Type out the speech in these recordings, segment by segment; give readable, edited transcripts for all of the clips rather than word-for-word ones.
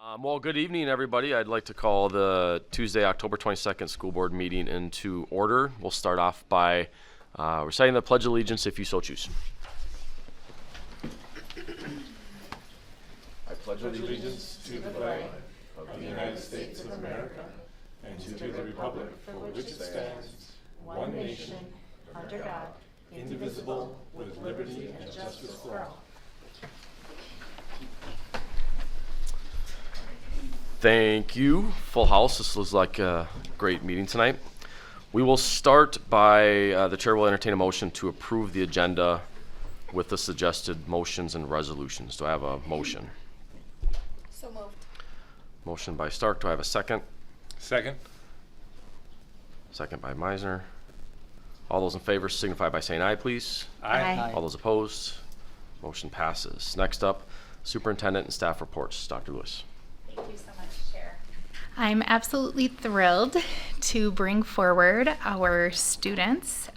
Well, good evening, everybody. I'd like to call the Tuesday, October 22nd school board meeting into order. We'll start off by reciting the Pledge of Allegiance if you so choose. I pledge allegiance to the flag of the United States of America and to the republic for which it stands, one nation, under God, indivisible, with liberty and justice for all. Thank you. Full house. This looks like a great meeting tonight. We will start by the chair will entertain a motion to approve the agenda with the suggested motions and resolutions. Do I have a motion? So moved. Motion by Stark. Do I have a second? Second. Second by Meisner. All those in favor signify by saying aye, please. Aye. All those opposed? Motion passes. Next up, superintendent and staff reports. Dr. Lewis. Thank you so much, Chair. I'm absolutely thrilled to bring forward our students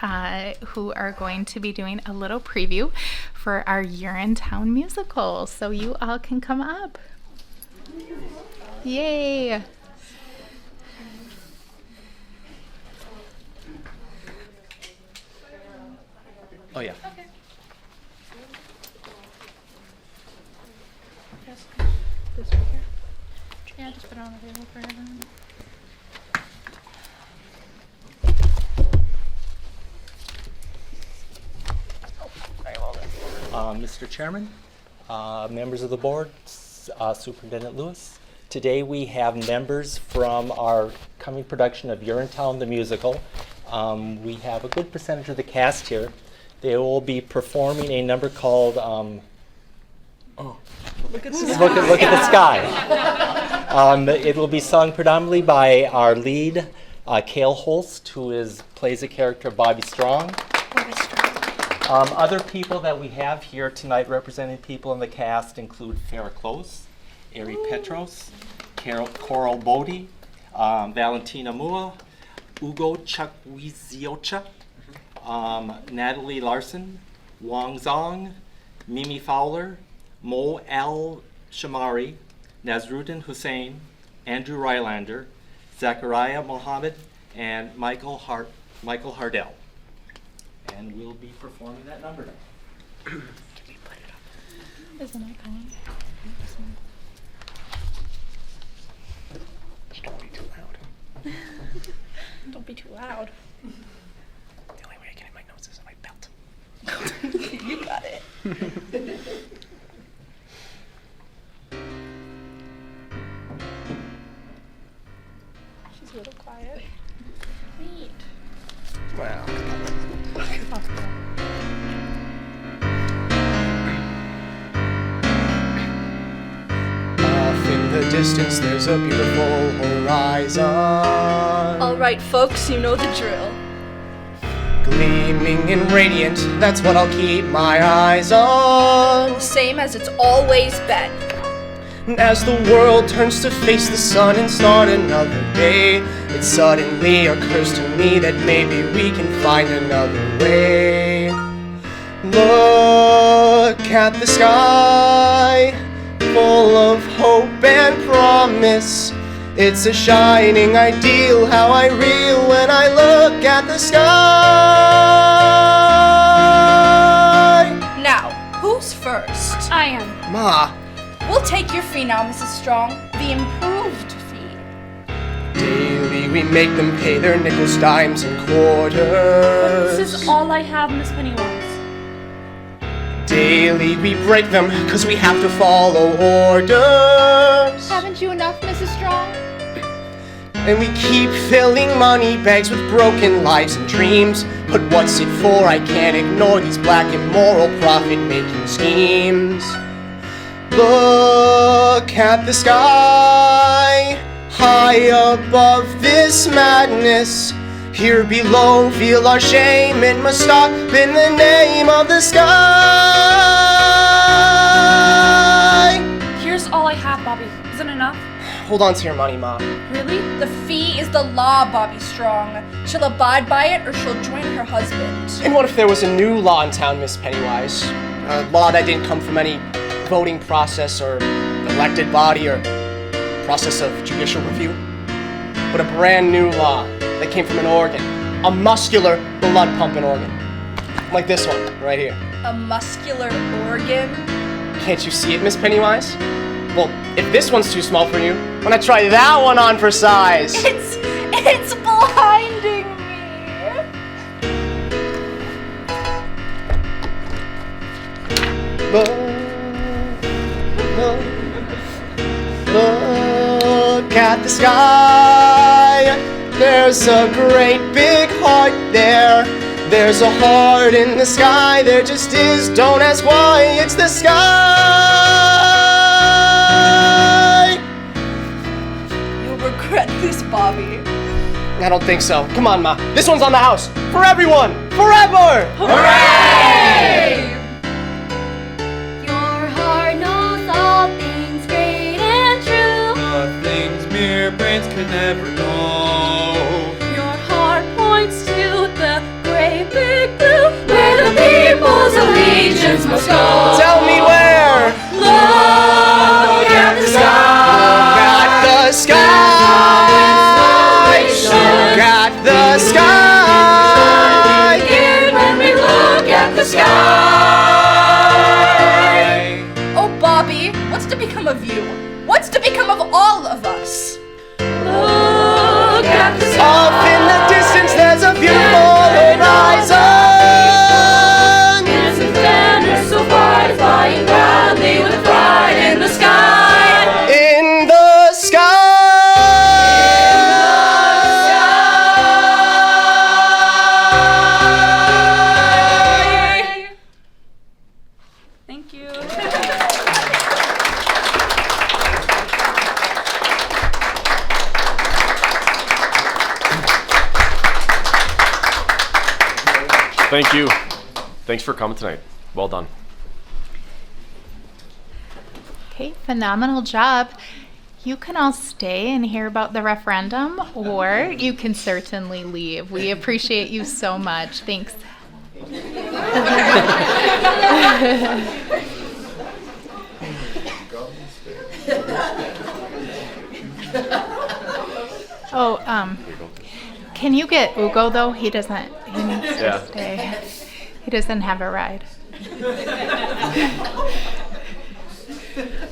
who are going to be doing a little preview for our Urinetown musical. So you all can come up. Yay! Oh, yeah. Okay. This right here. Yeah, just put it on the table for everyone. Mr. Chairman, members of the board, Superintendent Lewis. Today we have members from our coming production of Urinetown the musical. We have a good percentage of the cast here. They will be performing a number called Look at the Sky. It will be sung predominantly by our lead, Cale Holst, who plays the character Bobby Strong. Other people that we have here tonight representing people in the cast include Farrah Close, Ari Petros, Coral Bodie, Valentina Mua, Ugo Chukwiziocha, Natalie Larson, Wang Zong, Mimi Fowler, Mo Al Shamari, Nazruddin Hussain, Andrew Rylander, Zachariah Mohammed, and Michael Hardell. And we'll be performing that number now. Isn't it going? Don't be too loud. Don't be too loud. The only way I can hit my nose is in my belt. You got it. She's a little quiet. Neat. Wow. Off in the distance there's a beautiful horizon, Alright, folks, you know the drill. gleaming and radiant, that's what I'll keep my eyes on. Same as it's always been. And as the world turns to face the sun and start another day, it suddenly occurs to me that maybe we can find another way. Look at the sky, full of hope and promise. It's a shining ideal, how I reel when I look at the sky. Now, who's first? I am. Ma, We'll take your fee now, Mrs. Strong. The improved fee. daily we make them pay their nickels, dimes, and But quarters. this is all I have, Miss Pennywise. Daily we break them, cause we have to follow orders. Haven't you enough, Mrs. Strong? And we keep filling money bags with broken lives and dreams. But what's it for? I can't ignore these black immoral profit-making schemes. Look at the sky, high above this madness. Here below, feel our shame and must stop in the name of the sky. Here's all I have, Bobby. Isn't enough? Hold on to your money, Mom. Really? The fee is the law, Bobby Strong. She'll abide by it or she'll join her husband. And what if there was a new law in town, Miss Pennywise? A law that didn't come from any voting process or elected body or process of judicial review, but a brand new law that came from an organ, a muscular blood pumping organ, like this one right here. A muscular organ? Can't you see it, Miss Pennywise? Well, if this one's too small for you, why not try that one on for size? It's blinding me. Look at the sky. There's a great big heart there. There's a heart in the sky. There just is. Don't ask why. It's the sky. You'll regret this, Bobby. I don't think so. Come on, Ma. This one's on the house. For everyone. Forever. Hooray! Your heart knows all things great and true. The things mere brains could never know. Your heart points to the great big blue, where the people's allegiance must go. Tell me where. Look at the sky. Look at the sky. Look at the sky. Here when we look at the sky. Oh, Bobby, what's to become of you? What's to become of all of us? Look at the sky. Off in the distance, there's a beautiful horizon. Innocent banners so bright, flying proudly with pride in the sky. In the sky. Thank you. Thank you. Thanks for coming tonight. Well done. Okay, phenomenal job. You can all stay and hear about the referendum, or you can certainly leave. We appreciate you so much. Thanks. Oh, can you get Ugo though? He needs Yeah. to stay. He doesn't have a ride.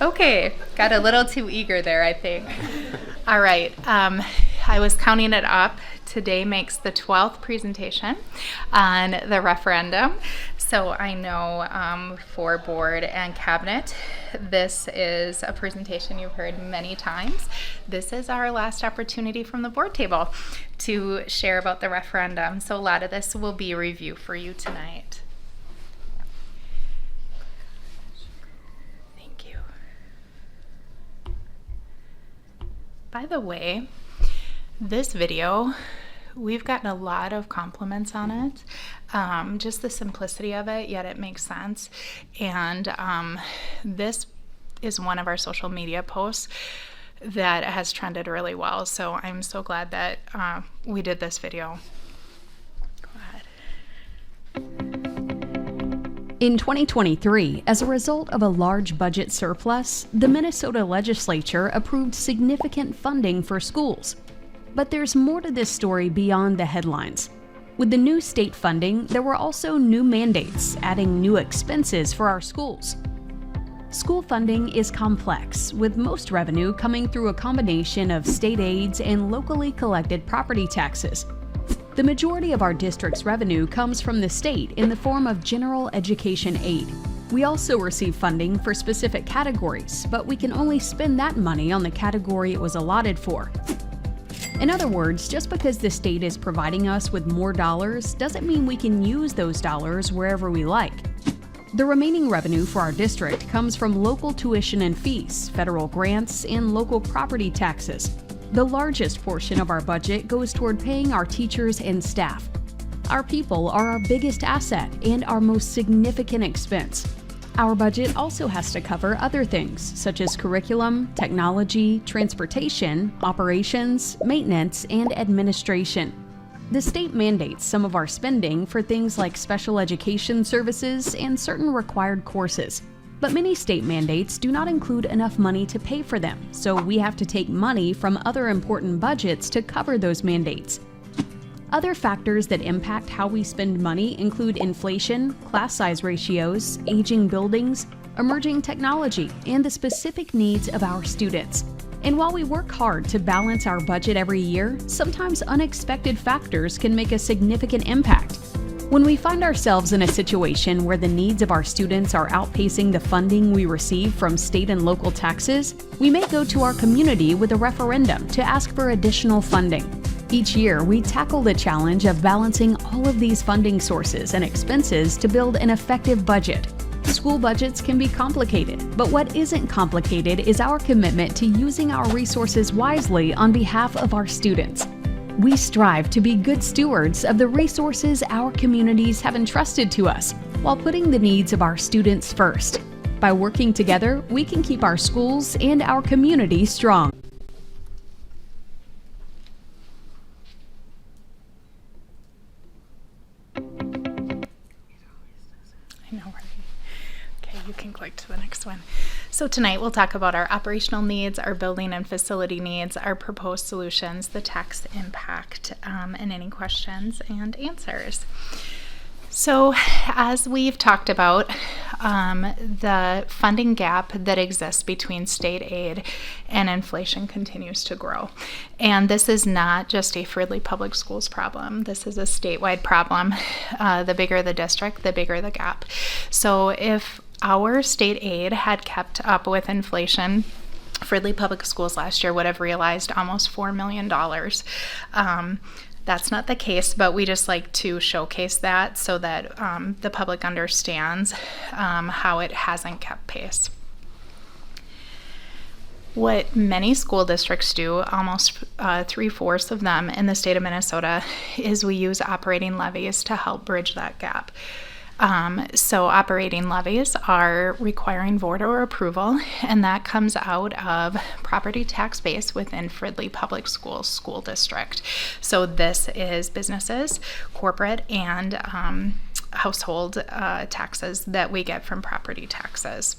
Okay, got a little too eager there, I think. All right, I was counting it up. Today makes the 12th presentation on the referendum. So I know for board and cabinet, this is a presentation you've heard many times. This is our last opportunity from the board table to share about the referendum. So a lot of this will be a review for you tonight. Thank you. By the way, this video, we've gotten a lot of compliments on it. Just the simplicity of it, yet it makes sense. And this is one of our social media posts that has trended really well. So I'm so glad that we did this video. Go ahead. In 2023, as a result of a large budget surplus, the Minnesota legislature approved significant funding for schools. But there's more to this story beyond the headlines. With the new state funding, there were also new mandates, adding new expenses for our schools. School funding is complex, with most revenue coming through a combination of state aids and locally collected property taxes. The majority of our district's revenue comes from the state in the form of general education aid. We also receive funding for specific categories, but we can only spend that money on the category it was allotted for. In other words, just because the state is providing us with more dollars doesn't mean we can use those dollars wherever we like. The remaining revenue for our district comes from local tuition and fees, federal grants, and local property taxes. The largest portion of our budget goes toward paying our teachers and staff. Our people are our biggest asset and our most significant expense. Our budget also has to cover other things, such as curriculum, technology, transportation, operations, maintenance, and administration. The state mandates some of our spending for things like special education services and certain required courses. But many state mandates do not include enough money to pay for them, so we have to take money from other important budgets to cover those mandates. Other factors that impact how we spend money include inflation, class size ratios, aging buildings, emerging technology, and the specific needs of our students. And while we work hard to balance our budget every year, sometimes unexpected factors can make a significant impact. When we find ourselves in a situation where the needs of our students are outpacing the funding we receive from state and local taxes, we may go to our community with a referendum to ask for additional funding. Each year, we tackle the challenge of balancing all of these funding sources and expenses to build an effective budget. School budgets can be complicated, but what isn't complicated is our commitment to using our resources wisely on behalf of our students. We strive to be good stewards of the resources our communities have entrusted to us, while putting the needs of our students first. By working together, we can keep our schools and our community strong. You can click to the next one. So tonight we'll talk about our operational needs, our building and facility needs, our proposed solutions, the tax impact, and any questions and answers. So as we've talked about, the funding gap that exists between state aid and inflation continues to grow. And this is not just a Fridley Public Schools problem. This is a statewide problem. The bigger the district, the bigger the gap. So if our state aid had kept up with inflation, Fridley Public Schools last year would have realized almost $4 million. That's not the case, but we just like to showcase that so that the public understands how it hasn't kept pace. What many school districts do, almost 3/4 of them in the state of Minnesota, is we use operating levies to help bridge that gap. So operating levies are requiring board or approval, and that comes out of property tax base within Fridley Public Schools school district. So this is businesses, corporate, and household taxes that we get from property taxes.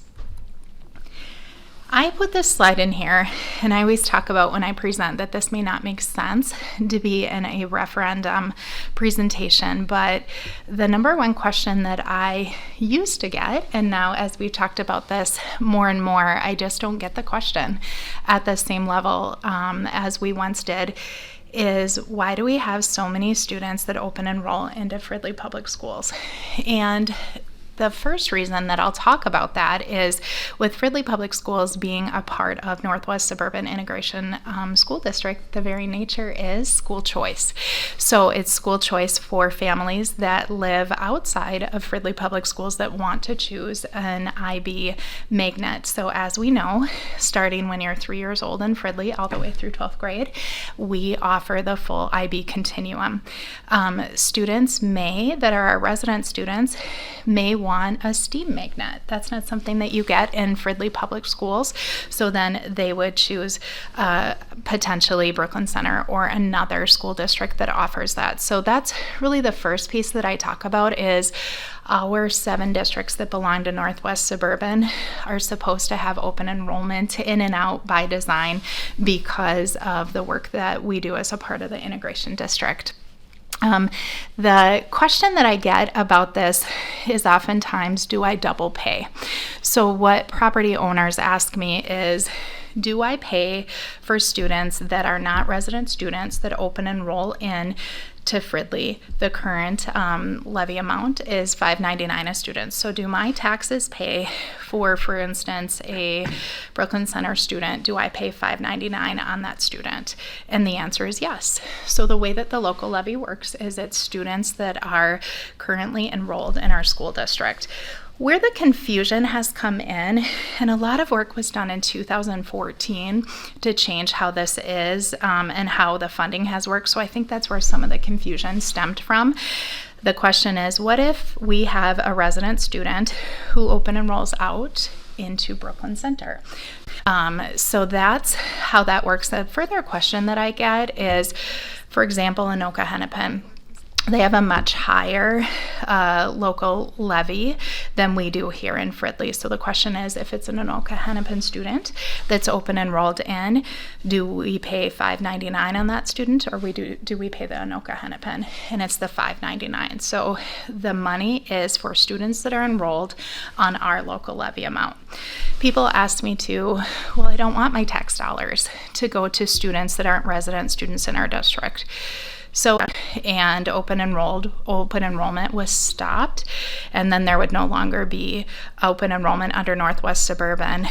I put this slide in here, and I always talk about when I present that this may not make sense to be in a referendum presentation, but the number one question that I used to get, and now as we've talked about this more and more, I just don't get the question at the same level as we once did, is why do we have so many students that open enroll into Fridley Public Schools? And the first reason that I'll talk about that is with Fridley Public Schools being a part of Northwest Suburban Integration School District, the very nature is school choice. So it's school choice for families that live outside of Fridley Public Schools that want to choose an IB magnet. So as we know, starting when you're 3 years old in Fridley all the way through 12th grade, we offer the full IB continuum. Students that are our resident students may want a STEAM magnet. That's not something that you get in Fridley Public Schools. So then they would choose potentially Brooklyn Center or another school district that offers that. So that's really the first piece that I talk about is our 7 districts that belong to Northwest Suburban are supposed to have open enrollment in and out by design because of the work that we do as a part of the integration district. The question that I get about this is oftentimes, do I double pay? So what property owners ask me is, do I pay for students that are not resident students that open enroll in to Fridley? The current levy amount is $5.99 a student. So do my taxes pay for instance, a Brooklyn Center student? Do I pay $5.99 on that student? And the answer is yes. So the way that the local levy works is it's students that are currently enrolled in our school district. Where the confusion has come in, and a lot of work was done in 2014 to change how this is and how the funding has worked. So I think that's where some of the confusion stemmed from. The question is, what if we have a resident student who open enrolls out into Brooklyn Center? So that's how that works. A further question that I get is, for example, Anoka Hennepin. They have a much higher local levy than we do here in Fridley. So the question is, if it's an Anoka Hennepin student that's open enrolled in, do we pay $5.99 on that student, or do we pay the Anoka Hennepin? And it's the $5.99. So the money is for students that are enrolled on our local levy amount. People ask me to, well, I don't want my tax dollars to go to students that aren't resident students in our district. So, and open enrollment was stopped, and then there would no longer be open enrollment under Northwest Suburban.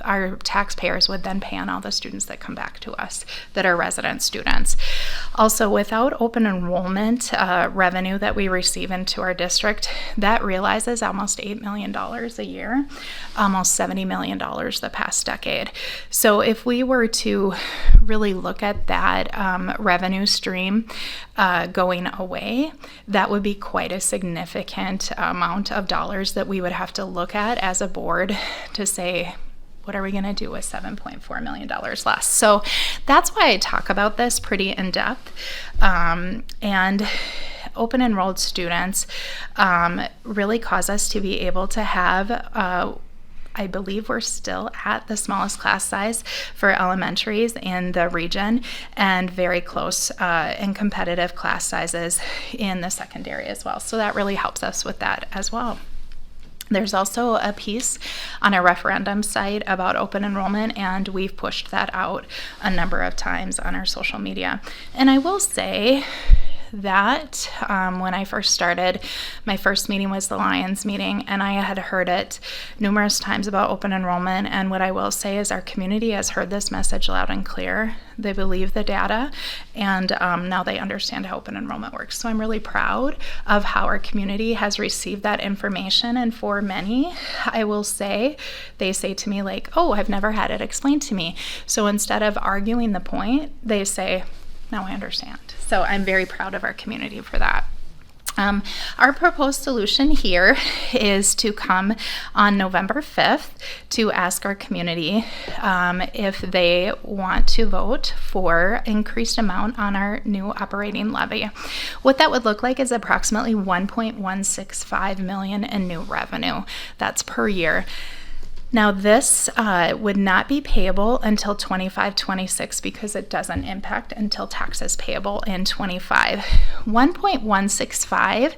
Our taxpayers would then pay on all the students that come back to us that are resident students. Also, without open enrollment revenue that we receive into our district, that realizes almost $8 million a year, almost $70 million the past decade. So if we were to really look at that revenue stream going away, that would be quite a significant amount of dollars that we would have to look at as a board to say, what are we going to do with $7.4 million less? So that's why I talk about this pretty in depth. And open enrolled students really cause us to be able to have I believe we're still at the smallest class size for elementaries in the region, and very close and competitive class sizes in the secondary as well. So that really helps us with that as well. There's also a piece on our referendum site about open enrollment, and we've pushed that out a number of times on our social media. And I will say that when I first started, my first meeting was the Lions meeting, and I had heard it numerous times about open enrollment. And what I will say is our community has heard this message loud and clear. They believe the data, and now they understand how open enrollment works. So I'm really proud of how our community has received that information. And for many, I will say, they say to me like, oh, I've never had it explained to me. So instead of arguing the point, they say, now I understand. So I'm very proud of our community for that. Our proposed solution here is to come on November 5th to ask our community if they want to vote for increased amount on our new operating levy. What that would look like is approximately $1.165 million in new revenue. That's per year. Now this would not be payable until 25-26 because it doesn't impact until taxes payable in 25. 1.165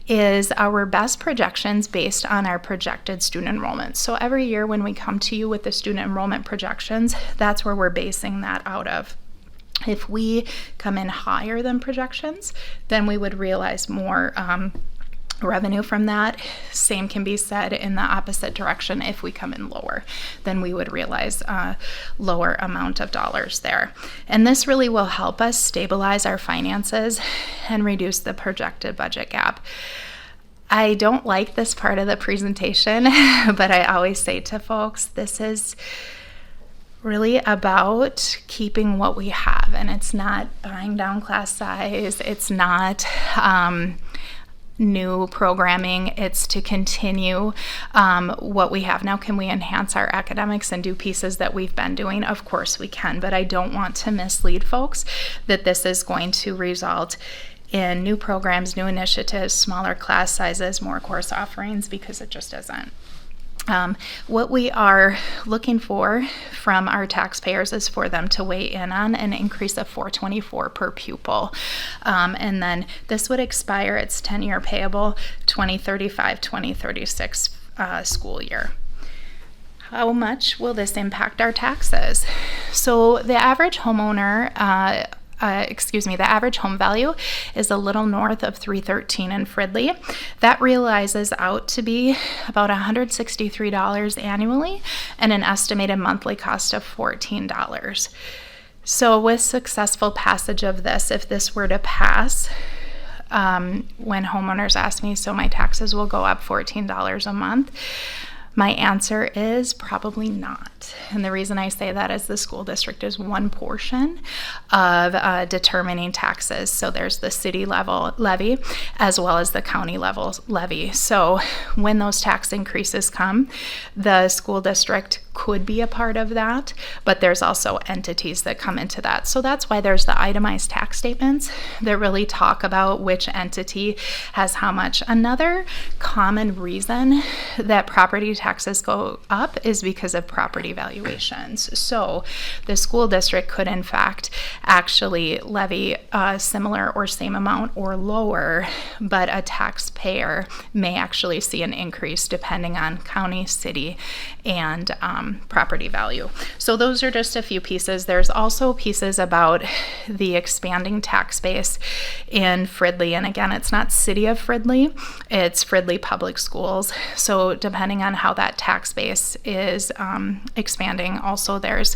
is our best projections based on our projected student enrollment. So every year when we come to you with the student enrollment projections, that's where we're basing that out of. If we come in higher than projections, then we would realize more revenue from that. Same can be said in the opposite direction. If we come in lower, then we would realize a lower amount of dollars there. And this really will help us stabilize our finances and reduce the projected budget gap. I don't like this part of the presentation, but I always say to folks, this is really about keeping what we have, and it's not buying down class size. It's not new programming. It's to continue what we have. Now, can we enhance our academics and do pieces that we've been doing? Of course we can, but I don't want to mislead folks that this is going to result in new programs, new initiatives, smaller class sizes, more course offerings, because it just isn't. What we are looking for from our taxpayers is for them to weigh in on an increase of $424 per pupil. And then this would expire, it's 10-year payable, 2035-2036 school year. How much will this impact our taxes? So the average homeowner, the average home value is a little north of $313 in Fridley. That realizes out to be about $163 annually and an estimated monthly cost of $14. So with successful passage of this, if this were to pass, when homeowners ask me, so my taxes will go up $14 a month, my answer is probably not. district. And the reason I say that is the school district is one portion of determining taxes. So there's the city level levy as well as the county level levy. So when those tax increases come, the school district could be a part of that, but there's also entities that come into that. So that's why there's the itemized tax statements that really talk about which entity has how much. Another common reason that property taxes go up is because of property valuations. So the school district could in fact actually levy a similar or same amount or lower, but a taxpayer may actually see an increase depending on county, city, and property value. So those are just a few pieces. There's also pieces about the expanding tax base in Fridley. And again, it's not City of Fridley, it's Fridley Public Schools. So depending on how that tax base is expanding, also there's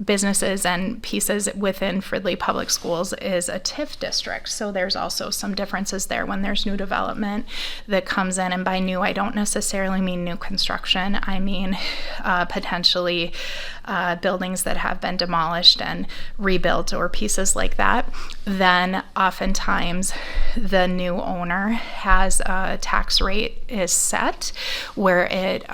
businesses and pieces within Fridley Public Schools is a TIF district. So there's also some differences there when there's new development that comes in. And by new, I don't necessarily mean new construction. I mean potentially buildings that have been demolished and rebuilt or pieces like that. Then oftentimes the new owner has a tax rate is set where it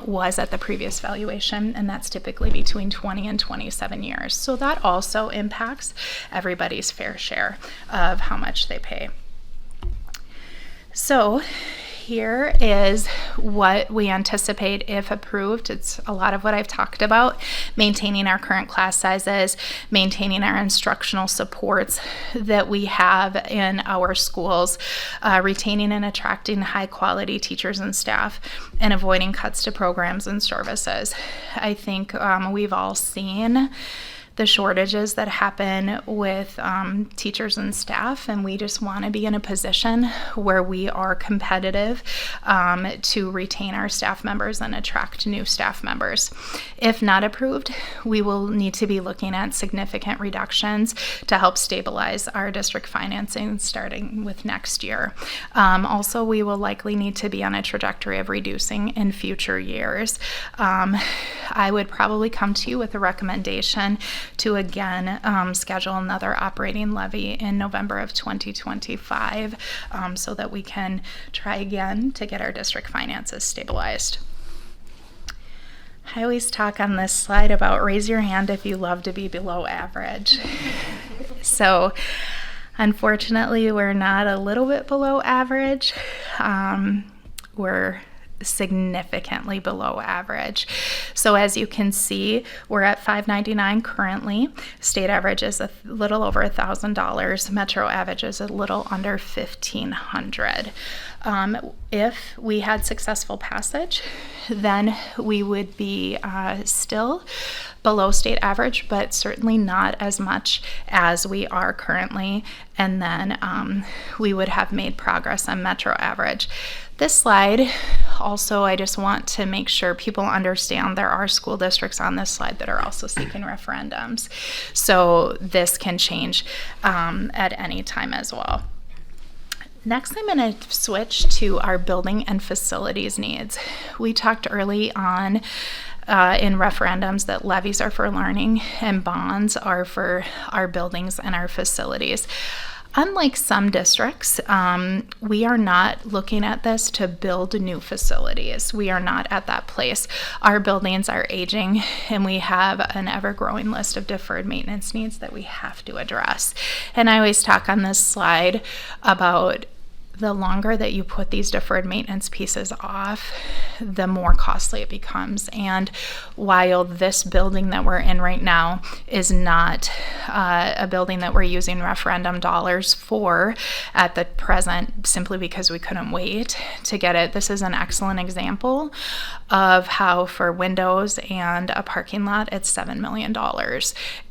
was at the previous valuation, and that's typically between 20 and 27 years. So that also impacts everybody's fair share of how much they pay. So here is what we anticipate if approved. It's a lot of what I've talked about: maintaining our current class sizes, maintaining our instructional supports that we have in our schools, retaining and attracting high quality teachers and staff, and avoiding cuts to programs and services. I think we've all seen the shortages that happen with teachers and staff, and we just want to be in a position where we are competitive to retain our staff members and attract new staff members. If not approved, we will need to be looking at significant reductions to help stabilize our district financing starting with next year. Also, we will likely need to be on a trajectory of reducing in future years. I would probably come to you with a recommendation to again schedule another operating levy in November of 2025 so that we can try again to get our district finances stabilized. I always talk on this slide about raise your hand if you love to be below average. So unfortunately, we're not a little bit below average. We're significantly below average. So as you can see, we're at $599 currently. State average is a little over $1,000. Metro average is a little under $1,500. If we had successful passage, then we would be still below state average, but certainly not as much as we are currently. And then we would have made progress on metro average. This slide, also, I just want to make sure people understand there are school districts on this slide that are also seeking referendums. So this can change at any time as well. Next, I'm going to switch to our building and facilities needs. We talked early on in referendums that levies are for learning and bonds are for our buildings and our facilities. Unlike some districts, we are not looking at this to build new facilities. We are not at that place. Our buildings are aging, and we have an ever-growing list of deferred maintenance needs that we have to address. And I always talk on this slide about the longer that you put these deferred maintenance pieces off, the more costly it becomes. And while this building that we're in right now is not a building that we're using referendum dollars for at the present, simply because we couldn't wait to get it, this is an excellent example of how for windows and a parking lot, it's $7 million.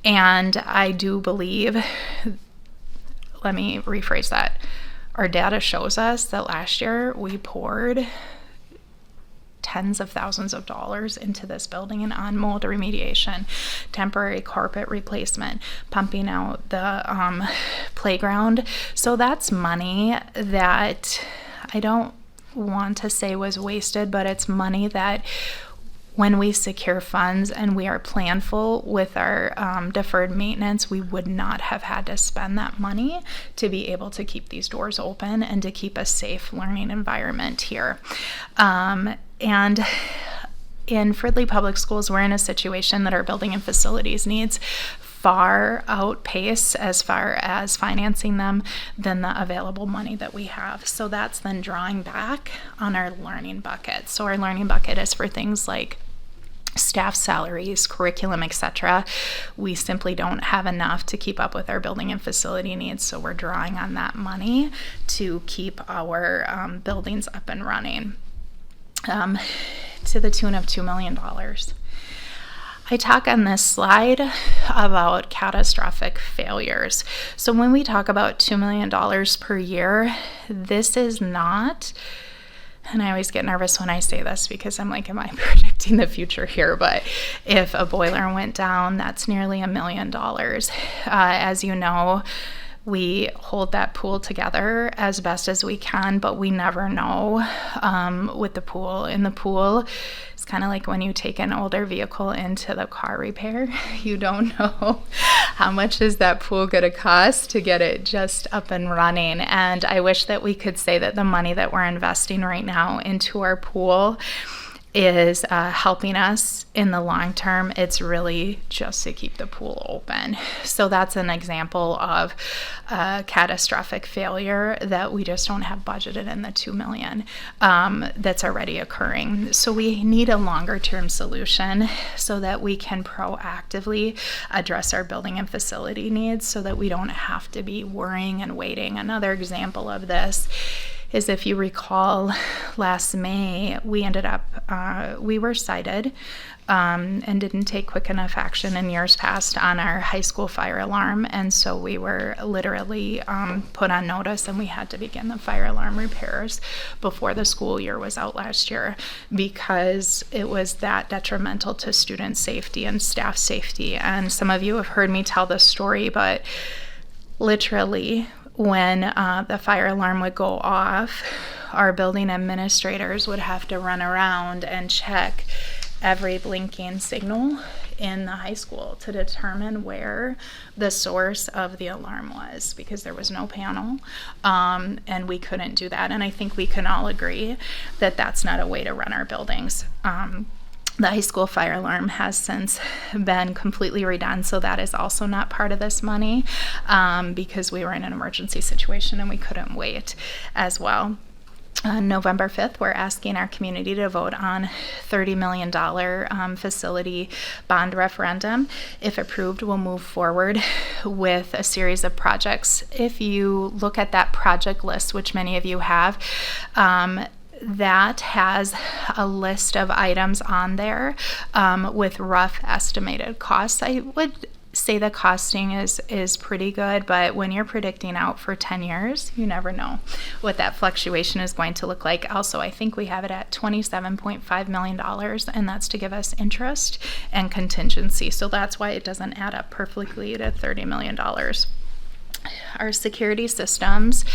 And I do believe, let me rephrase that. Our data shows us that last year we poured tens of thousands of dollars into this building and on mold remediation, temporary carpet replacement, pumping out the playground. So that's money that I don't want to say was wasted, but it's money that when we secure funds and we are planful with our deferred maintenance, we would not have had to spend that money to be able to keep these doors open and to keep a safe learning environment here. And in Fridley Public Schools, we're in a situation that our building and facilities needs far outpace as far as financing them than the available money that we have. So that's then drawing back on our learning bucket. So our learning bucket is for things like staff salaries, curriculum, etc. We simply don't have enough to keep up with our building and facility needs, so we're drawing on that money to keep our buildings up and running to the tune of $2 million. I talk on this slide about catastrophic failures. So when we talk about $2 million per year, this is not, and I always get nervous when I say this because I'm like, am I predicting the future here? But if a boiler went down, that's nearly $1 million. As you know, we hold that pool together as best as we can, but we never know with the pool. In the pool, it's kind of like when you take an older vehicle into the car repair. You don't know how much is that pool going to cost to get it just up and running. And I wish that we could say that the money that we're investing right now into our pool is helping us in the long term. It's really just to keep the pool open. So that's an example of a catastrophic failure that we just don't have budgeted in the $2 million that's already occurring. So we need a longer term solution so that we can proactively address our building and facility needs so that we don't have to be worrying and waiting. Another example of this is, if you recall, last May, we ended up, we were cited and didn't take quick enough action in years past on our high school fire alarm. And so we were literally put on notice, and we had to begin the fire alarm repairs before the school year was out last year because it was that detrimental to student safety and staff safety. And some of you have heard me tell this story, but literally, when the fire alarm would go off, our building administrators would have to run around and check every blinking signal in the high school to determine where the source of the alarm was, because there was no panel, and we couldn't do that. And I think we can all agree that that's not a way to run our buildings. The high school fire alarm has since been completely redone, so that is also not part of this money because we were in an emergency situation and we couldn't wait as well. On November 5th, we're asking our community to vote on $30 million facility bond referendum. If approved, we'll move forward with a series of projects. If you look at that project list, which many of you have, that has a list of items on there with rough estimated costs. I would say the costing is pretty good, but when you're predicting out for 10 years, you never know what that fluctuation is going to look like. Also, I think we have it at $27.5 million, and that's to give us interest and contingency. So that's why it doesn't add up perfectly to $30 million. Our security systems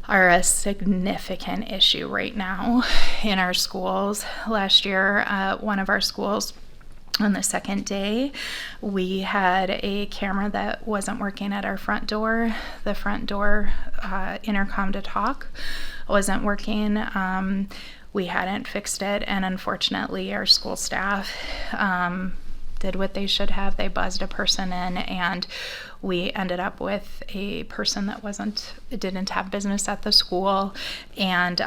are a significant issue right now in our schools. Last year, one of our schools, on the second day, we had a camera that wasn't working at our front door. The front door intercom to talk wasn't working. We hadn't fixed it, and unfortunately our school staff did what they should have. They buzzed a person in, and we ended up with a person that didn't have business at the school. And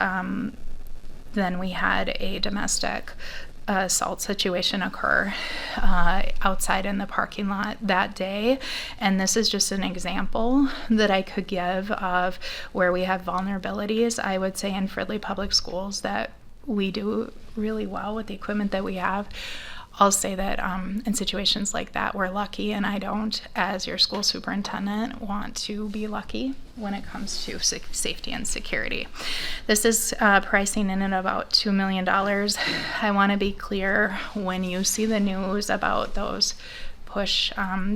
then we had a domestic assault situation occur outside in the parking lot that day. And this is just an example that I could give of where we have vulnerabilities. I would say in Fridley Public Schools that we do really well with the equipment that we have. I'll say that in situations like that, we're lucky, and I don't, as your school superintendent, want to be lucky when it comes to safety and security. This is pricing in at about $2 million. I want to be clear, when you see the news about those push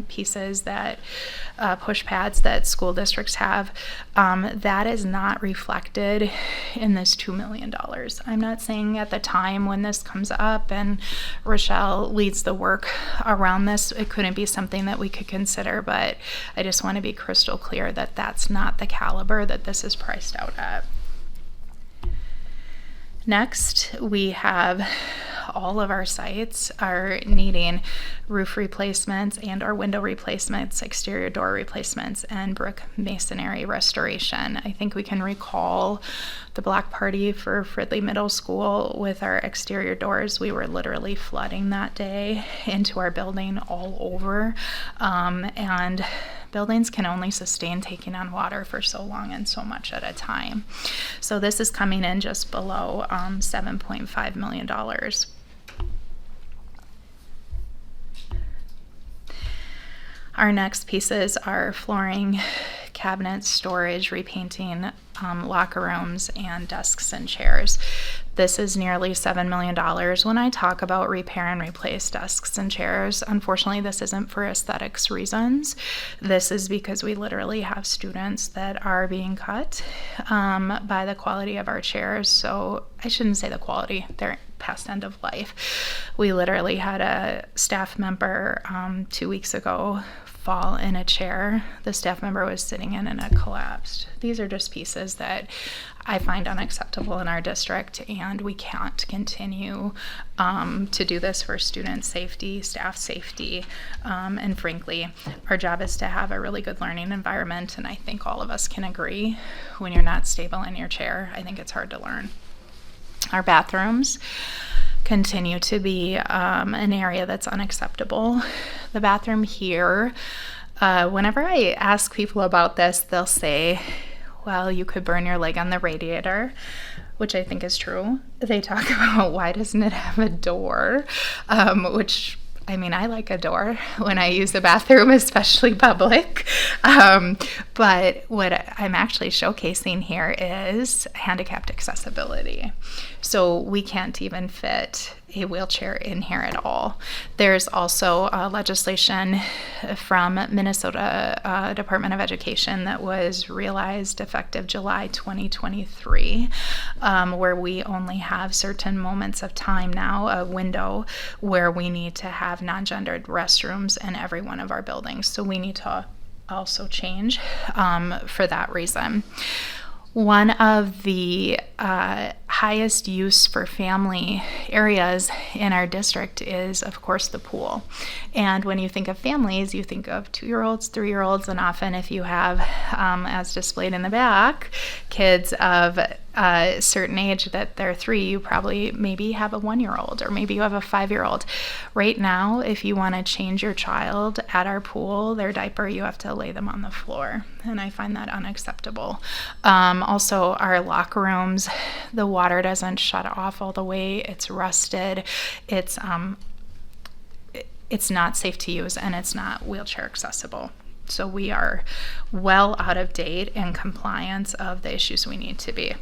pieces that push pads that school districts have, that is not reflected in this $2 million. I'm not saying at the time when this comes up and Rochelle leads the work around this, it couldn't be something that we could consider, but I just want to be crystal clear that that's not the caliber that this is priced out at. Next, we have all of our sites are needing roof replacements and or window replacements, exterior door replacements, and brick masonry restoration. I think we can recall the block party for Fridley Middle School with our exterior doors. We were literally flooding that day into our building all over, and buildings can only sustain taking on water for so long and so much at a time. So this is coming in just below $7.5 million. Our next pieces are flooring, cabinets, storage, repainting, locker rooms, and desks and chairs. This is nearly $7 million. When I talk about repair and replace desks and chairs, unfortunately, this isn't for aesthetics reasons. This is because we literally have students that are being cut by the quality of our chairs. So I shouldn't say the quality, they're past end of life. We literally had a staff member 2 weeks ago fall in a chair the staff member was sitting in and it collapsed. These are just pieces that I find unacceptable in our district, and we can't continue to do this for student safety, staff safety, and frankly, our job is to have a really good learning environment, and I think all of us can agree when you're not stable in your chair, I think it's hard to learn. Our bathrooms continue to be an area that's unacceptable. The bathroom here, whenever I ask people about this, they'll say, well, you could burn your leg on the radiator, which I think is true. They talk about why doesn't it have a door, which I mean, I like a door when I use the bathroom, especially public. But what I'm actually showcasing here is handicapped accessibility. So we can't even fit a wheelchair in here at all. There's also legislation from Minnesota Department of Education that was realized effective July 2023, where we only have certain moments of time now, a window where we need to have non-gendered restrooms in every one of our buildings. So we need to also change for that reason. One of the highest use for family areas in our district is, of course, the pool. And when you think of families, you think of 2-year-olds, 3-year-olds, and often if you have, as displayed in the back, kids of a certain age that they're 3, you probably maybe have a 1-year-old or maybe you have a 5-year-old. Right now, if you want to change your child at our pool, their diaper, you have to lay them on the floor. And I find that unacceptable. Also, our locker rooms, the water doesn't shut off all the way. It's rusted. It's not safe to use, and it's not wheelchair accessible. So we are well out of date in compliance of the issues we need to be.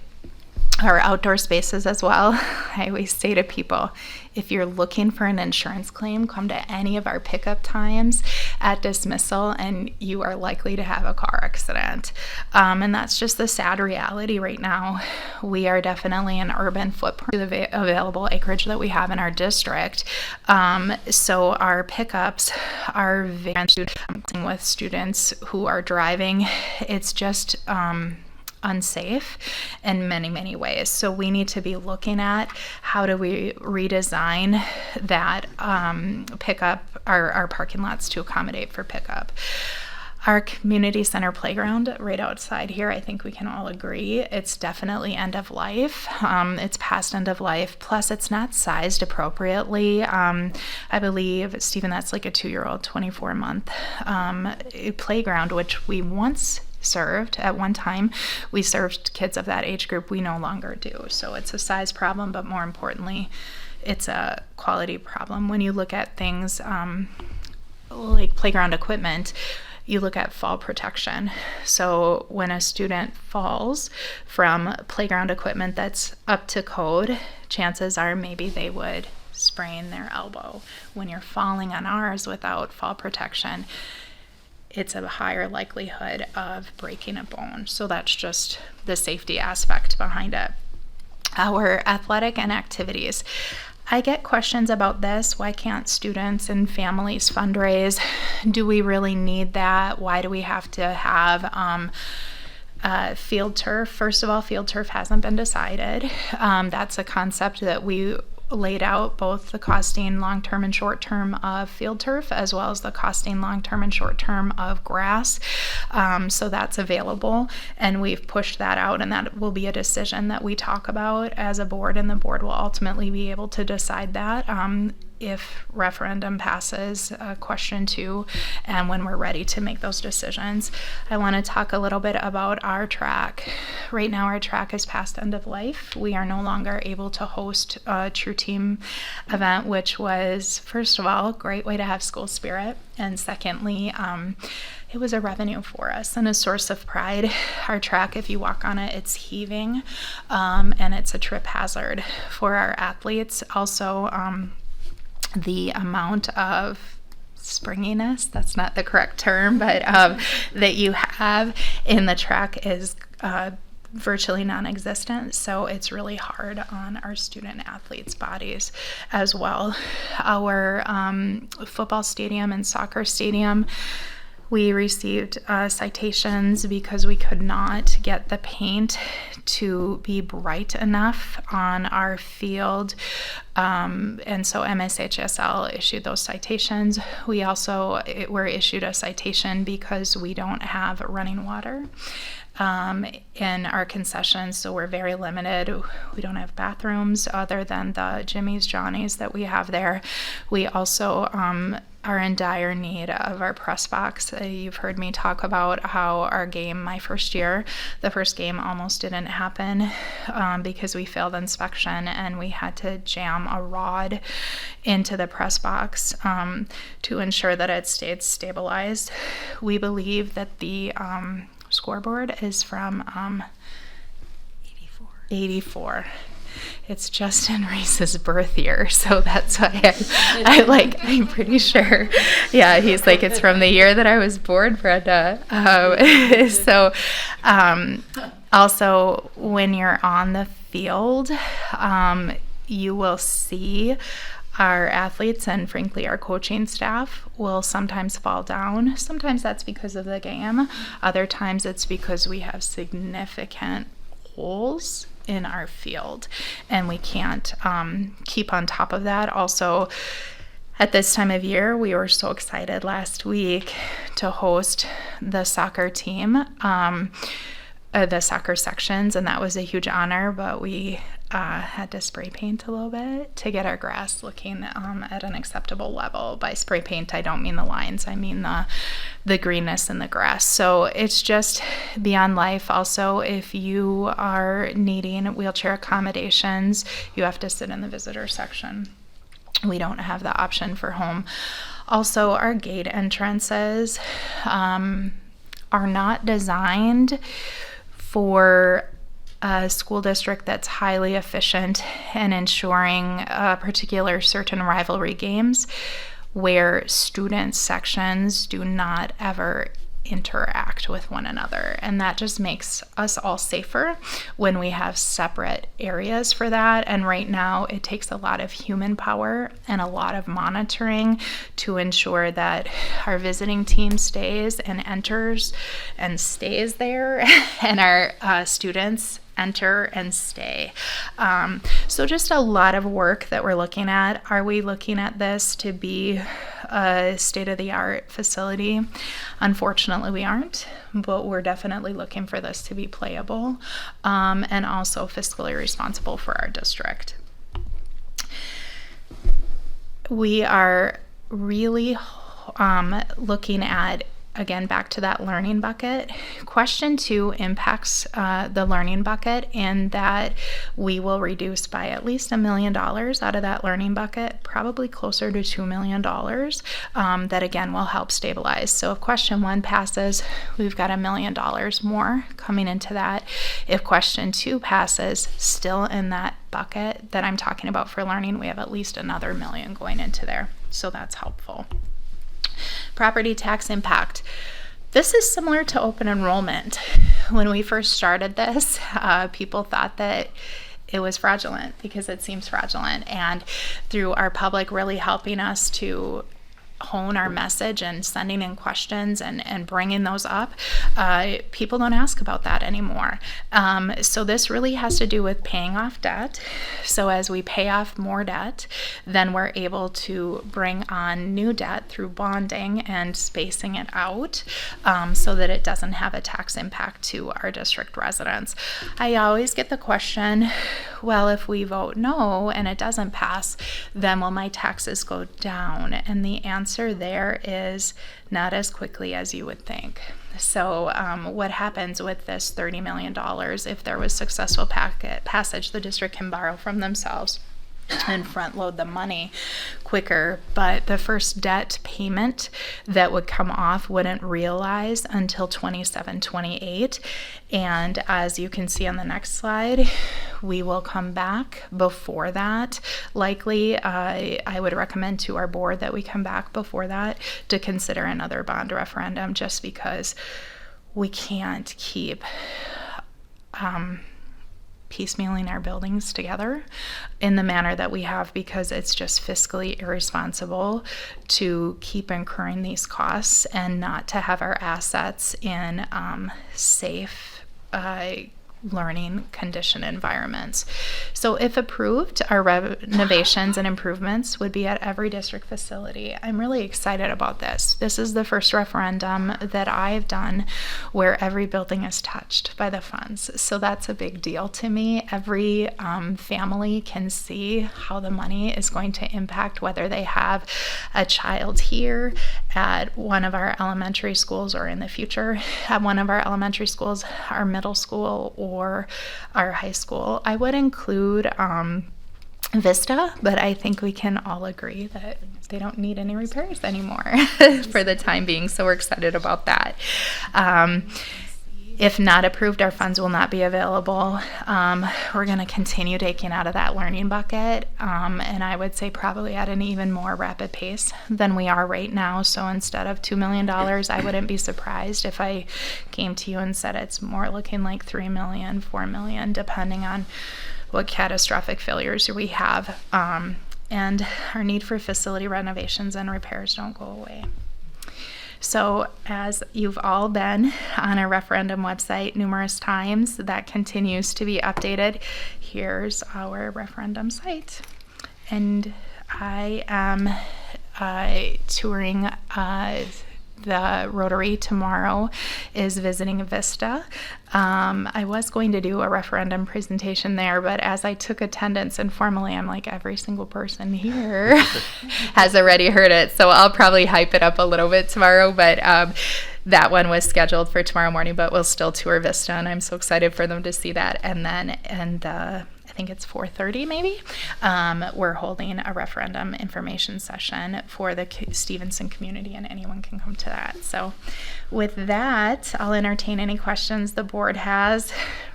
Our outdoor spaces as well. I always say to people, if you're looking for an insurance claim, come to any of our pickup times at dismissal and you are likely to have a car accident. And that's just the sad reality right now. We are definitely an urban footprint to the available acreage that we have in our district. So our pickups are very with students who are driving. It's just unsafe in many, many ways. So we need to be looking at how do we redesign that pickup, our parking lots to accommodate for pickup. Our community center playground right outside here, I think we can all agree, it's definitely end of life. It's past end of life, plus it's not sized appropriately. I believe, Stephen, that's like a 2-year-old, 24-month playground, which we once served at one time. We served kids of that age group. We no longer do. So it's a size problem, but more importantly, it's a quality problem. When you look at things like playground equipment, you look at fall protection. So when a student falls from playground equipment that's up to code, chances are maybe they would sprain their elbow. When you're falling on ours without fall protection, it's a higher likelihood of breaking a bone. So that's just the safety aspect behind it. Our athletic and activities. I get questions about this. Why can't students and families fundraise? Do we really need that? Why do we have to have field turf? First of all, field turf hasn't been decided. That's a concept that we laid out, both the costing long-term and short-term of field turf, as well as the costing long-term and short-term of grass. So that's available, and we've pushed that out, and that will be a decision that we talk about as a board, and the board will ultimately be able to decide that if referendum passes question 2, and when we're ready to make those decisions. I want to talk a little bit about our track. Right now our track is past end of life. We are no longer able to host a true team event, which was, first of all, a great way to have school spirit, and secondly, it was a revenue for us and a source of pride. Our track, if you walk on it, it's heaving, and it's a trip hazard for our athletes. Also, the amount of springiness, that's not the correct term, but that you have in the track is virtually non-existent, so it's really hard on our student athletes' bodies as well. Our football stadium and soccer stadium, we received citations because we could not get the paint to be bright enough on our field, and so MSHSL issued those citations. We also were issued a citation because we don't have running water in our concessions, so we're very limited. We don't have bathrooms other than the Jimmy's, Johnny's that we have there. We also are in dire need of our press box. You've heard me talk about how our game, my first year, the first game almost didn't happen because we failed inspection and we had to jam a rod into the press box to ensure that it stayed stabilized. We believe that the scoreboard is from 84. It's Justin Reese's birth year, so that's why I'm pretty sure. Yeah, he's like, it's from the year that I was born, Brenda. Also, when you're on the field, you will see our athletes and frankly our coaching staff will sometimes fall down. Sometimes that's because of the game. Other times it's because we have significant holes in our field and we can't keep on top of that. Also, at this time of year, we were so excited last week to host the soccer team, the soccer sections, and that was a huge honor, but we had to spray paint a little bit to get our grass looking at an acceptable level. By spray paint, I don't mean the lines, I mean the greenness in the grass. So it's just beyond life. Also, if you are needing wheelchair accommodations, you have to sit in the visitor section. We don't have the option for home. Also, our gate entrances are not designed for a school district that's highly efficient in ensuring particular certain rivalry games where student sections do not ever interact with one another, and that just makes us all safer when we have separate areas for that. And right now it takes a lot of human power and a lot of monitoring to ensure that our visiting team stays and enters and stays there and our students enter and stay. So just a lot of work that we're looking at. Are we looking at this to be a state-of-the-art facility? Unfortunately, we aren't, but we're definitely looking for this to be playable and also fiscally responsible for our district. We are really looking at again, back to that learning bucket. Question 2 impacts the learning bucket in that we will reduce by at least $1 million out of that learning bucket, probably closer to $2 million, that again will help stabilize. So if question 1 passes, we've got $1 million more coming into that. If question 2 passes, still in that bucket that I'm talking about for learning, we have at least another $1 million going into there. So that's helpful. Property tax impact. This is similar to open enrollment. When we first started this, people thought that it was fraudulent because it seems fraudulent. And through our public really helping us to hone our message and sending in questions and bringing those up, people don't ask about that anymore. So this really has to do with paying off debt. So as we pay off more debt, then we're able to bring on new debt through bonding and spacing it out, so that it doesn't have a tax impact to our district residents. I always get the question, well, if we vote no and it doesn't pass, then will my taxes go down? And the answer there is not as quickly as you would think. So what happens with this $30 million, if there was successful passage, the district can borrow from themselves and front load the money quicker, but the first debt payment that would come off wouldn't realize until 27-28. And as you can see on the next slide, we will come back before that. Likely, I would recommend to our board that we come back before that to consider another bond referendum, just because we can't keep piecemealing our buildings together in the manner that we have, because it's just fiscally irresponsible to keep incurring these costs and not to have our assets in safe learning condition environments. So if approved, our renovations and improvements would be at every district facility. I'm really excited about this. This is the first referendum that I've done where every building is touched by the funds. So that's a big deal to me. Every family can see how the money is going to impact whether they have a child here at one of our elementary schools, or in the future at one of our elementary schools, our middle school, or our high school. I would include Vista, but I think we can all agree that they don't need any repairs anymore for the time being, so we're excited about that. If not approved, our funds will not be available. We're going to continue taking out of that learning bucket, and I would say probably at an even more rapid pace than we are right now. So instead of $2 million, I wouldn't be surprised if I came to you and said it's more looking like $3 million, $4 million, depending on what catastrophic failures we have. And our need for facility renovations and repairs don't go away. So as you've all been on our referendum website numerous times, that continues to be updated. Here's our referendum site. And I am touring the Rotary tomorrow, is visiting Vista. I was going to do a referendum presentation there, but as I took attendance informally, I'm like, every single person here has already heard it. So I'll probably hype it up a little bit tomorrow, but that one was scheduled for tomorrow morning, but we'll still tour Vista, and I'm so excited for them to see that. And then, I think it's 4:30 maybe, we're holding a referendum information session for the Stevenson community, and anyone can come to that. So with that, I'll entertain any questions the board has.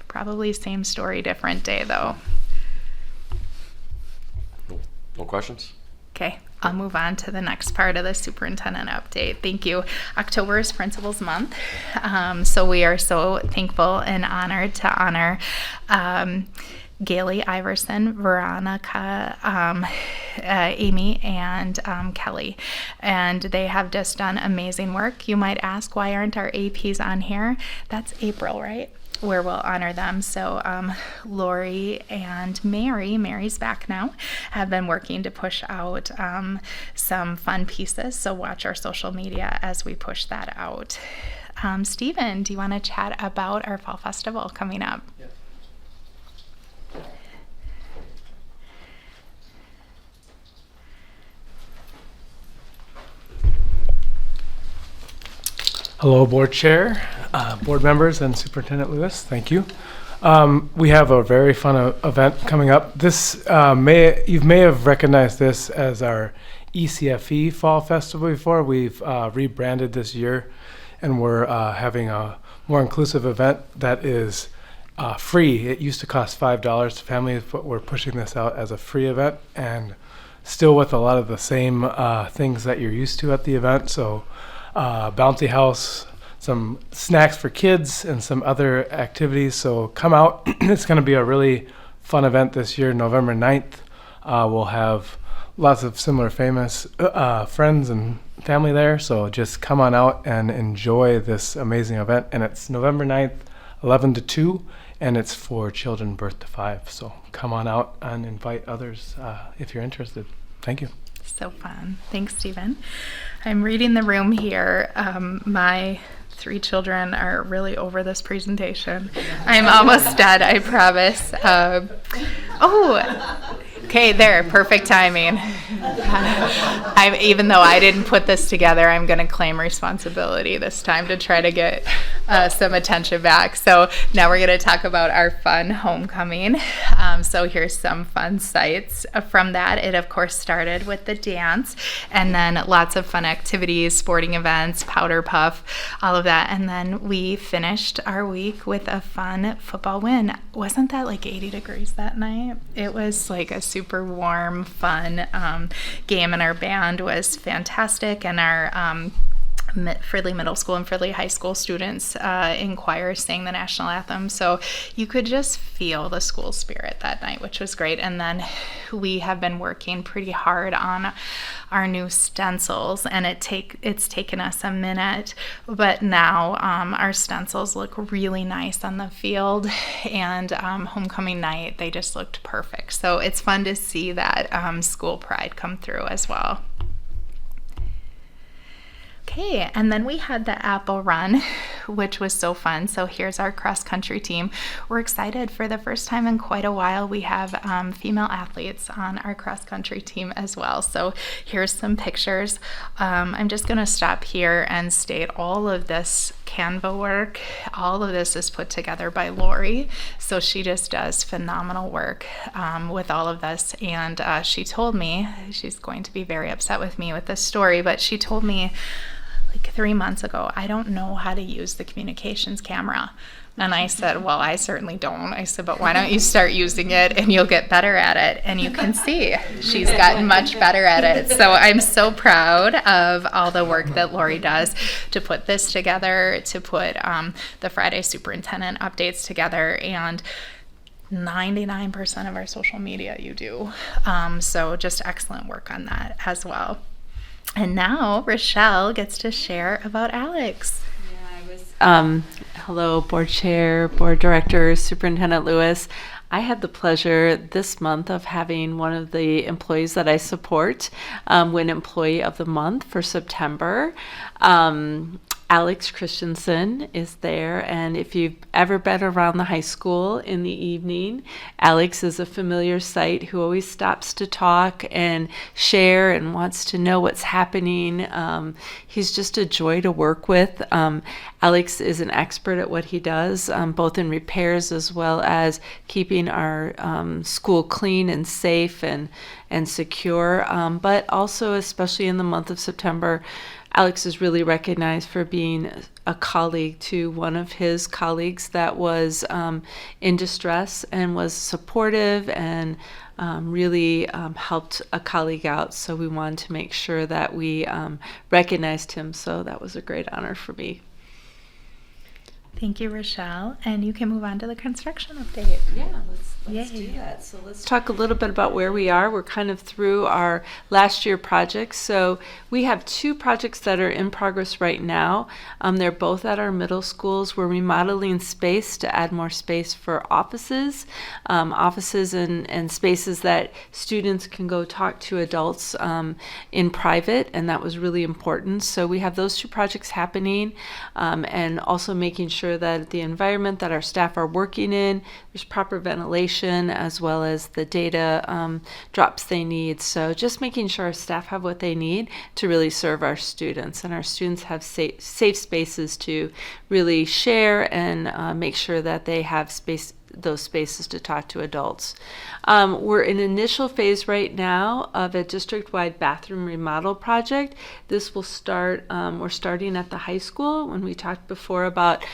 Probably same story, different day though. No questions? Okay, I'll move on to the next part of the superintendent update. Thank you. October is Principals Month, so we are so thankful and honored to honor Gailey, Iverson, Veronica, Amy, and Kelly. And they have just done amazing work. You might ask, why aren't our APs on here? That's April, right? Where we'll honor them. So Lori and Mary's back now, have been working to push out some fun pieces. So watch our social media as we push that out. Stephen, do you want to chat about our Fall Festival coming up? Yeah. Hello, Board Chair, Board members, and Superintendent Lewis. Thank you. We have a very fun event coming up. This you may have recognized this as our ECFE Fall Festival before. We've rebranded this year, and we're having a more inclusive event that is free. It used to cost $5 to families, but we're pushing this out as a free event, and still with a lot of the same things that you're used to at the event. So bouncy house, some snacks for kids, and some other activities. So come out. It's going to be a really fun event this year, November 9th. We'll have lots of similar famous friends and family there. So just come on out and enjoy this amazing event. And it's November 9th, 11 to 2, and it's for children birth to 5. So come on out and invite others if you're interested. Thank you. So fun. Thanks, Stephen. I'm reading the room here. My 3 children are really over this presentation. I'm almost dead, I promise. Okay, there, perfect timing. Even though I didn't put this together, I'm going to claim responsibility this time to try to get some attention back. So now we're going to talk about our fun homecoming. So here's some fun sights from that. It, of course, started with the dance, and then lots of fun activities, sporting events, powder puff, all of that. And then we finished our week with a fun football win. Wasn't that like 80 degrees that night? It was like a super warm, fun game, and our band was fantastic, and our Fridley Middle School and Fridley High School students in choir sang the national anthem. So you could just feel the school spirit that night, which was great. And then we have been working pretty hard on our new stencils, and it's taken us a minute, but now our stencils look really nice on the field, and homecoming night they just looked perfect. So it's fun to see that school pride come through as well. Okay, and then we had the apple run, which was so fun. So here's our cross-country team. We're excited. For the first time in quite a while, we have female athletes on our cross-country team as well. So here's some pictures. I'm just going to stop here and state all of this Canva work. All of this is put together by Lori. So she just does phenomenal work with all of this. And she told me, she's going to be very upset with me with this story, but she told me like 3 months ago, I don't know how to use the communications camera. And I said, well, I certainly don't. I said, but why don't you start using it and you'll get better at it? And you can see she's gotten much better at it. So I'm so proud of all the work that Lori does to put this together, to put the Friday superintendent updates together, and 99% of our social media you do. So just excellent work on that as well. And now Rochelle gets to share about Alex. Hello, Board Chair, Board Director, Superintendent Lewis. I had the pleasure this month of having one of the employees that I support win Employee of the Month for September. Alex Christensen is there, and if you've ever been around the high school in the evening, Alex is a familiar sight who always stops to talk and share and wants to know what's happening. He's just a joy to work with. Alex is an expert at what he does, both in repairs as well as keeping our school clean and safe and secure, but also, especially in the month of September, Alex is really recognized for being a colleague to one of his colleagues that was in distress and was supportive and really helped a colleague out. So we wanted to make sure that we recognized him. So that was a great honor for me. Thank you, Rochelle. And you can move on to the construction update. Yeah, let's do that. So let's talk a little bit about where we are. We're kind of through our last year projects. So we have 2 projects that are in progress right now. They're both at our middle schools. We're remodeling space to add more space for offices and spaces that students can go talk to adults in private, and that was really important. So we have those 2 projects happening, and also making sure that the environment that our staff are working in, there's proper ventilation information as well as the data drops they need. So just making sure our staff have what they need to really serve our students, and our students have safe spaces to really share and make sure that they have those spaces to talk to adults. We're in initial phase right now of a district-wide bathroom remodel project. This will start, we're starting at the high school. When we talked before about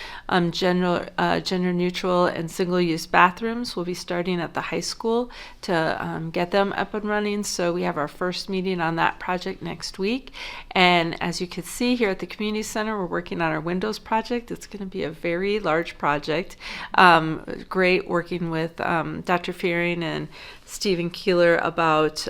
gender neutral and single-use bathrooms, we'll be starting at the high school to get them up and running. So we have our first meeting on that project next week. And as you can see here at the community center, we're working on our windows project. It's going to be a very large project. Great working with Dr. Fearing and Stephen Keeler about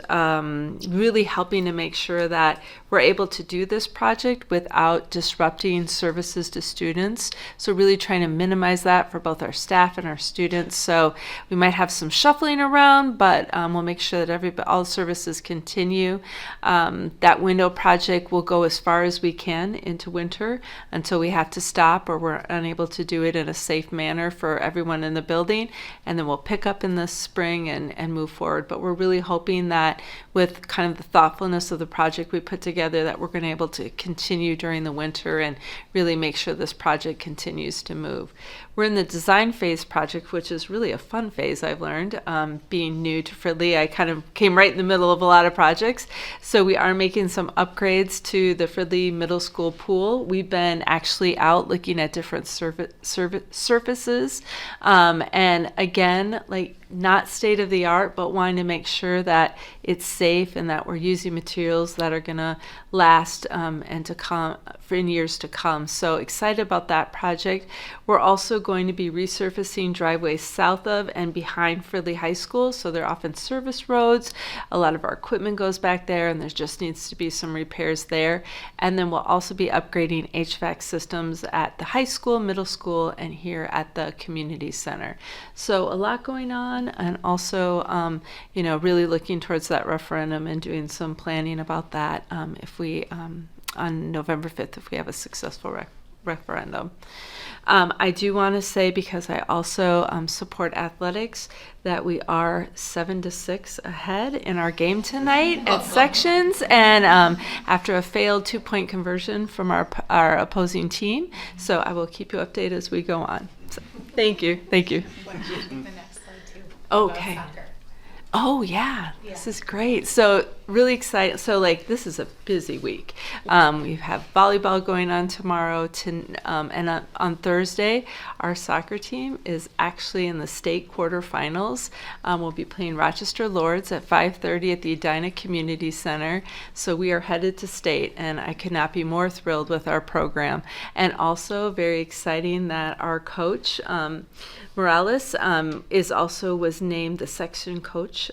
really helping to make sure that we're able to do this project without disrupting services to students. So really trying to minimize that for both our staff and our students. So we might have some shuffling around, but we'll make sure that all services continue. That window project will go as far as we can into winter until we have to stop or we're unable to do it in a safe manner for everyone in the building. And then we'll pick up in the spring and move forward. But we're really hoping that with kind of the thoughtfulness of the project we put together, that we're going to be able to continue during the winter and really make sure this project continues to move. We're in the design phase project, which is really a fun phase, I've learned. Being new to Fridley, I kind of came right in the middle of a lot of projects. So we are making some upgrades to the Fridley Middle School pool. We've been actually out looking at different surfaces. And again, like not state of the art, but wanting to make sure that it's safe and that we're using materials that are going to last and to come for in years to come. So excited about that project. We're also going to be resurfacing driveways south of and behind Fridley High School. So they're often service roads. A lot of our equipment goes back there and there just needs to be some repairs there. And then we'll also be upgrading HVAC systems at the high school, middle school, and here at the community center. So a lot going on, and also, really looking towards that referendum and doing some planning about that if we, on November 5th, if we have a successful referendum. I do want to say, because I also support athletics, that we are 7-6 ahead in our game tonight at sections, and after a failed 2-point conversion from our opposing team. So I will keep you updated as we go on. So, thank you. Thank you. Okay. Oh yeah, this is great. So really excited. So this is a busy week. We have volleyball going on tomorrow, and on Thursday, our soccer team is actually in the state quarterfinals. We'll be playing Rochester Lords at 5:30 at the Edina Community Center. So we are headed to state, and I could not be more thrilled with our program. And also very exciting that our coach, Morales, was named the section coach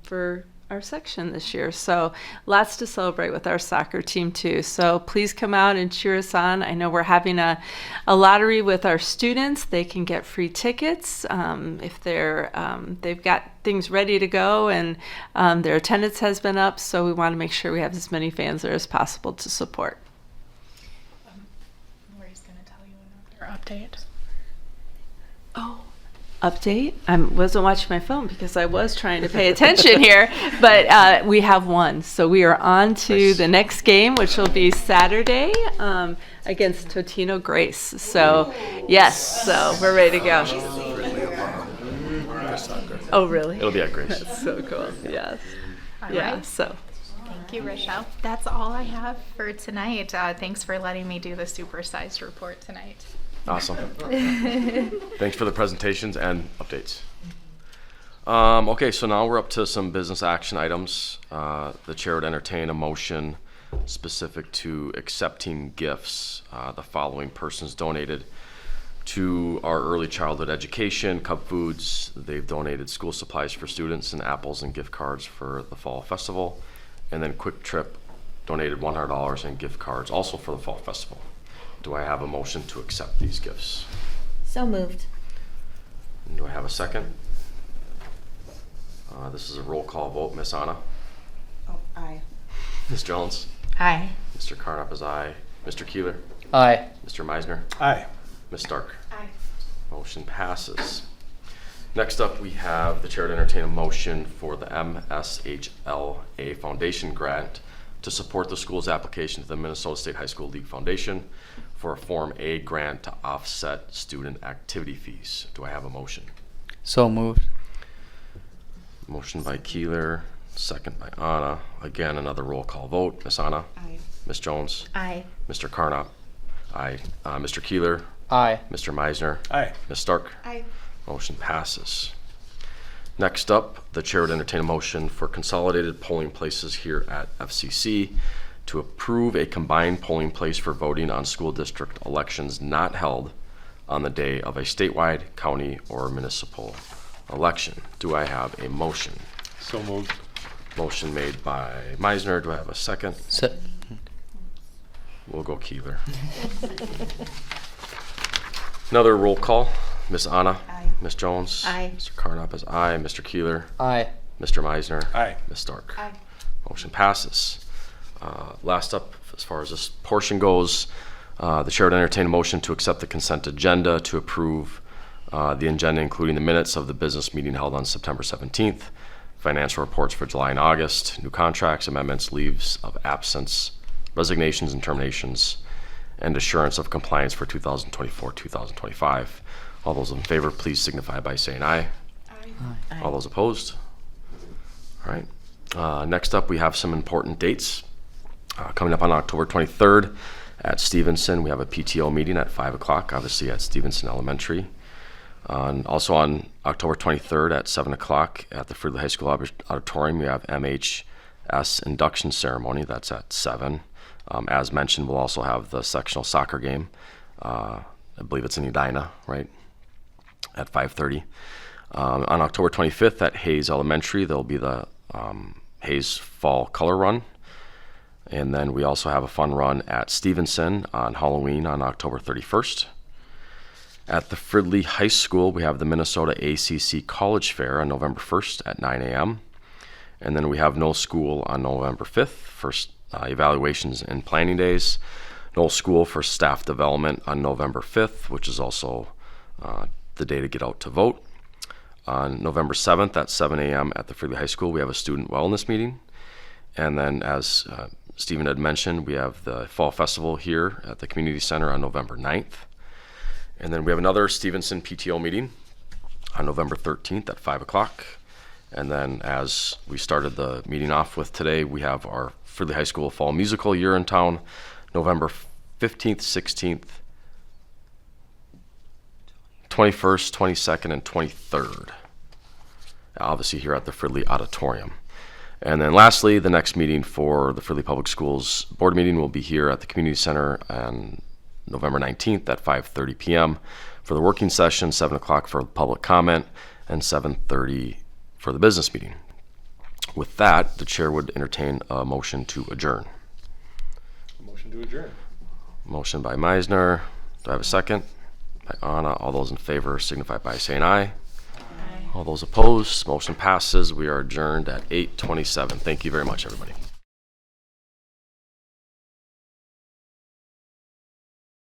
for our section this year. So lots to celebrate with our soccer team too. So please come out and cheer us on. I know we're having a lottery with our students. They can get free tickets if they've got things ready to go, and their attendance has been up. So we want to make sure we have as many fans there as possible to support. Lori's going to tell you another update. Oh, update? I wasn't watching my phone because I was trying to pay attention here, but we have won. So we are on to the next game, which will be Saturday against Totino Grace. So, yes, so we're ready to go. Oh, really? It'll be at Grace. That's so cool. Yes. All Yeah, right. so. Thank you, Rochelle. That's all I have for tonight. Thanks for letting me do the supersized report tonight. Awesome. Thanks for the presentations and updates. Okay, so now we're up to some business action items. The chair would entertain a motion specific to accepting gifts. The following persons donated to our early childhood education, Cub Foods. They've donated school supplies for students and apples and gift cards for the fall festival. And then Quick Trip donated $100 in gift cards also for the fall festival. Do I have a motion to accept these gifts? So moved. And do I have a second? This is a roll call vote. Miss Anna? Oh, aye. Ms. Jones? Aye. Mr. Carnop is aye. Mr. Keeler? Aye. Mr. Meisner? Aye. Ms. Stark? Aye. Motion passes. Next up, we have the chair to entertain a motion for the MSHLA Foundation grant to support the school's application to the Minnesota State High School League Foundation for a Form A grant to offset student activity fees. Do I have a motion? So moved. Motion by Keeler, second by Anna. Again, another roll call vote. Ms. Anna? Aye. Ms. Jones? Aye. Mr. Carnop? Aye. Mr. Keeler? Aye. Mr. Meisner? Aye. Ms. Stark? Aye. Motion passes. Next up, the chair would entertain a motion for consolidated polling places here at FCC to approve a combined polling place for voting on school district elections not held on the day of a statewide, county, or municipal election. Do I have a motion? So moved. Motion made by Meisner. Do I have a second? We'll go Keeler. Another roll call. Ms. Anna? Aye. Ms. Jones? Aye. Mr. Carnop is aye. Mr. Keeler? Aye. Mr. Meisner? Aye. Ms. Stark? Aye. Motion passes. Last up, as far as this portion goes, the chair would entertain a motion to accept the consent agenda to approve the agenda, including the minutes of the business meeting held on September 17th, financial reports for July and August, new contracts, amendments, leaves of absence, resignations and terminations, and assurance of compliance for 2024-2025. All those in favor, please signify by saying aye. Aye. All those opposed? All right. Next up, we have some important dates. Coming up on October 23rd at Stevenson, we have a PTO meeting at 5 o'clock, obviously at Stevenson Elementary. And also on October 23rd at 7 o'clock at the Fridley High School Auditorium, we have MHS induction ceremony. That's at 7. As mentioned, we'll also have the sectional soccer game. I believe it's in Edina, right? At 5:30. On October 25th at Hayes Elementary, there'll be the Hayes Fall Color Run. And then we also have a fun run at Stevenson on Halloween on October 31st. At the Fridley High School, we have the Minnesota ACC College Fair on November 1st at 9 a.m. And then we have no school on November 5th for evaluations and planning days. No school for staff development on November 5th, which is also the day to get out to vote. On November 7th at 7 a.m. at the Fridley High School, we have a student wellness meeting. And then as Stephen had mentioned, we have the Fall Festival here at the Community Center on November 9th. And then we have another Stevenson PTO meeting on November 13th at 5 o'clock. And then as we started the meeting off with today, we have our Fridley High School Fall Musical Year in Town, November 15th, 16th, 21st, 22nd, and 23rd. Obviously here at the Fridley Auditorium. And then lastly, the next meeting for the Fridley Public Schools board meeting will be here at the Community Center on November 19th at 5:30 p.m. for the working session, 7 o'clock for public comment, and 7:30 for the business meeting. With that, the chair would entertain a motion to adjourn. Motion to adjourn. Motion by Meisner. Do I have a second? By Anna. All those in favor signify by saying aye. All those opposed, motion passes. We are adjourned at 8:27. Thank you very much, everybody.